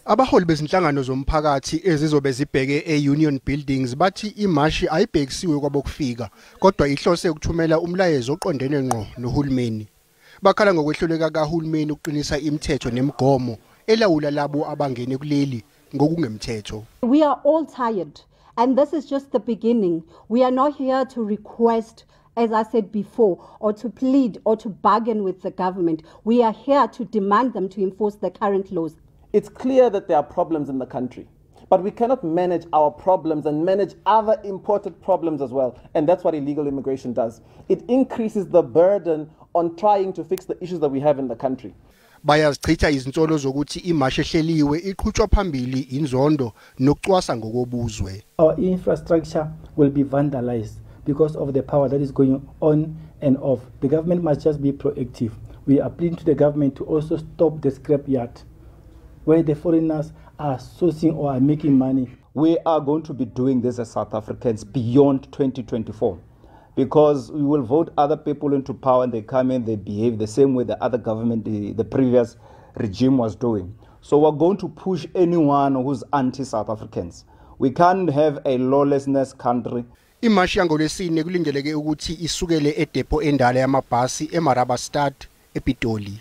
Abaholi bezinhlangano zoMphakathi ezizobe zibheke e-Union Buildings bathi imashi ayibhekisiwe kwabokufika kodwa ihlose ukuthumela umlayezo oqondene ngqo nohulumeni. Bakhala ngokwehluleka kahulumeni ukuqinisa imithetho nemigomo elawula labo abangene kuleli ngokungemthetho. We are all tired and this is just the beginning. We are not here to request, as I said before, or to plead or to bargain with the government. We are here to demand them to enforce the current laws. It's clear that there are problems in the country, but we cannot manage our problems and manage other imported problems as well. And that's what illegal immigration does. It increases the burden on trying to fix the issues that we have in the country. Bayazichitha izinsolo zokuthi imashi ehleliwe iqhutshwa phambili inzondo nokucwasa ngokobuzwe. Our infrastructure will be vandalized because of the power that is going on and off. The government must just be proactive. We are pleading to the government to also stop the scrapyard where the foreigners are sourcing or are making money. We are going to be doing this as South Africans beyond 2024 because we will vote other people into power and they come in, they behave the same way the other government, the previous regime was doing. So we're going to push anyone who's anti-South Africans. We can't have a lawlessness country. Imashi yangoLwesine kulindeleke ukuthi isukele edepo endala yamabhasi eMarabastad ePitoli.